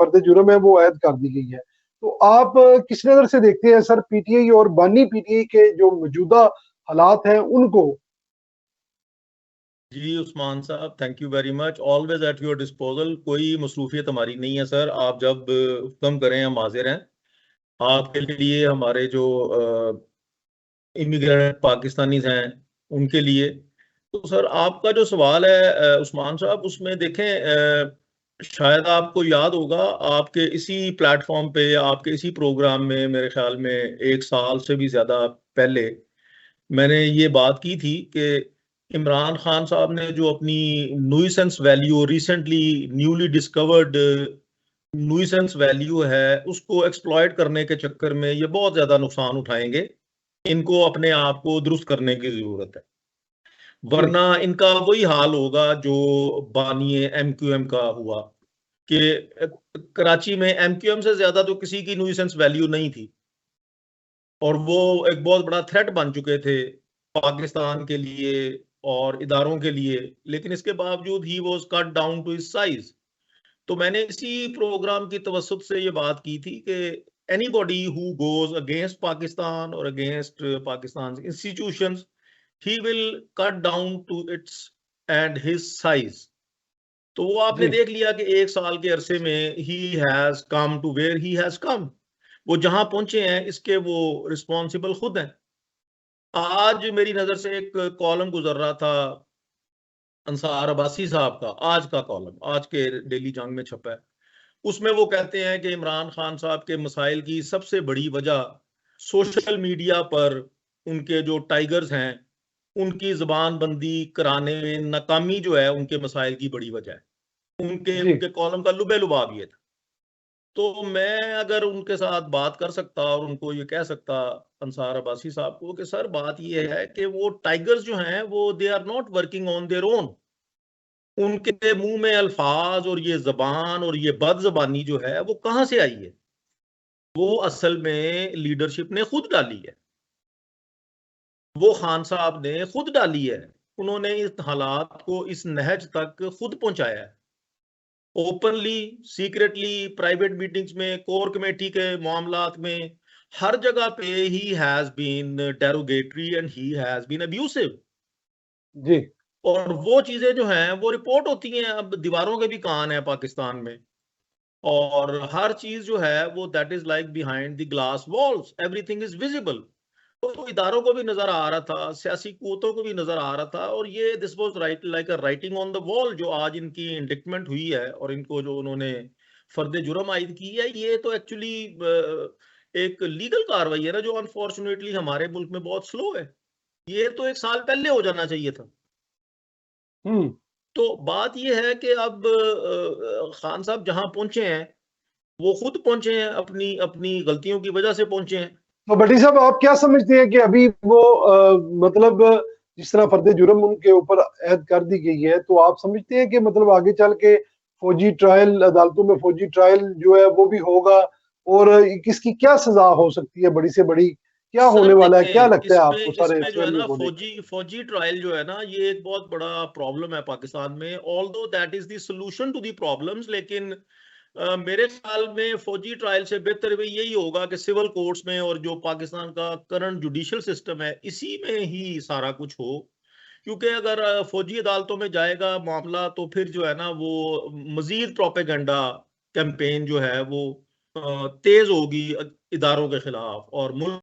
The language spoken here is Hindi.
फर्द जुर्म है वो ऐद कर दी गई है। तो आप किस नजर से देखते हैं सर पीटीआई और बानी पीटीआई के जो मौजूदा हालात हैं उनको? जी उस्मान साहब, thank you very much, always at your disposal. कोई मसरूफियत हमारी नहीं है सर, आप जब हुक्म करें हम हाजिर हैं आपके लिए। हमारे जो इमिग्रेंट पाकिस्तानी हैं उनके लिए। तो सर आपका जो सवाल है उस्मान साहब, उसमें देखें शायद आपको याद होगा, आपके इसी प्लेटफॉर्म पे, आपके इसी प्रोग्राम में, मेरे ख्याल में 1 साल से भी ज्यादा पहले मैंने ये बात की थी कि इमरान खान साहब ने जो अपनी nuisance value, recently newly discovered nuisance value है, उसको एक्सप्लॉइट करने के चक्कर में ये बहुत ज्यादा नुकसान उठाएंगे। इनको अपने आप को दुरुस्त करने की जरूरत है, जी वरना इनका वही हाल होगा जो बानिए एमक्यूएम का हुआ कि कराची में एमक्यूएम से ज्यादा तो किसी की न्यूसेंस वैल्यू नहीं थी, और वो एक बहुत बड़ा थ्रेट बन चुके थे पाकिस्तान के लिए और इदारों के लिए, लेकिन इसके बावजूद ही वो कट डाउन टू इस साइज। तो मैंने इसी प्रोग्राम की तवसत से ये बात की थी कि anybody who goes against Pakistan और against Pakistan institutions, he will cut down to its end his size. तो वो आपने जी देख लिया कि 1 साल के अरसे में he has come to where he has come. वो जहां पहुंचे हैं इसके वो रिस्पॉन्सिबल खुद हैं। आज मेरी नजर से एक कॉलम गुजर रहा था अंसार अब्बासी साहब का, आज का कॉलम, आज के डेली जंग में छपा है। उसमें वो कहते हैं कि इमरान खान साहब के मसाइल की सबसे बड़ी वजह सोशल मीडिया पर उनके जो टाइगर्स हैं उनकी जबान बंदी कराने में नाकामी जो है उनके मसाइल की बड़ी वजह है। उनके जी उनके कॉलम का लुबे लुबाब ये था। तो मैं अगर उनके साथ बात कर सकता और उनको ये कह सकता, अंसार अब्बासी साहब को, कि सर बात ये है कि वो टाइगर्स जो हैं वो they are not working on their own. उनके मुंह में अल्फाज और ये जबान और ये बद जबानी जो है वो कहाँ से आई है? वो असल में लीडरशिप ने खुद डाली है, वो खान साहब ने खुद डाली है। उन्होंने इस हालात को इस नहज तक खुद पहुंचाया है, ओपनली, सीक्रेटली, प्राइवेट मीटिंग्स में, कोर कमेटी के मामलात में, हर जगह पे he has been derogatory and he has been abusive. जी और वो चीजें जो हैं वो रिपोर्ट होती हैं, अब दीवारों के भी कान है पाकिस्तान में, और हर चीज जो है वो that is like behind the glass walls, everything is visible. तो इदारों को भी नजर आ रहा था, सियासी कुव्वतों को भी नजर आ रहा था, और ये this was right like a writing on the wall जो आज इनकी इंडिक्टमेंट हुई है और इनको जो उन्होंने फर्द जुर्म आयद की है, ये तो एक्चुअली एक लीगल कार्रवाई है ना, जो अनफॉर्चुनेटली हमारे मुल्क में बहुत स्लो है। ये तो 1 साल पहले हो जाना चाहिए था। हम्म। तो बात ये है कि अब खान साहब जहां पहुंचे हैं वो खुद पहुंचे हैं, अपनी अपनी गलतियों की वजह से पहुंचे हैं। तो भट्टी साहब आप क्या समझते हैं कि अभी वो मतलब जिस तरह फर्द जुर्म उनके ऊपर ऐद कर दी गई है, तो आप समझते हैं कि मतलब आगे चल के फौजी ट्रायल, अदालतों में फौजी ट्रायल जो है वो भी होगा, और किसकी क्या सजा हो सकती है, बड़ी से बड़ी क्या होने सर वाला है, क्या देखें, लगता है आपको इसमें सारे इसमें जो है सैनियों ना, को देख? फौजी फौजी ट्रायल जो है ना, ये एक बहुत बड़ा प्रॉब्लम है पाकिस्तान में, although that is the solution to the problems. लेकिन मेरे ख्याल में फौजी ट्रायल से बेहतर भी यही होगा कि सिविल कोर्ट्स में, और जो पाकिस्तान का करंट जुडिशल सिस्टम है इसी में ही सारा कुछ हो। क्योंकि अगर फौजी अदालतों में जाएगा मामला तो फिर जो है ना वो मजीद प्रोपेगेंडा कैंपेन जो है वो तेज होगी इदारों के खिलाफ, और मुल्क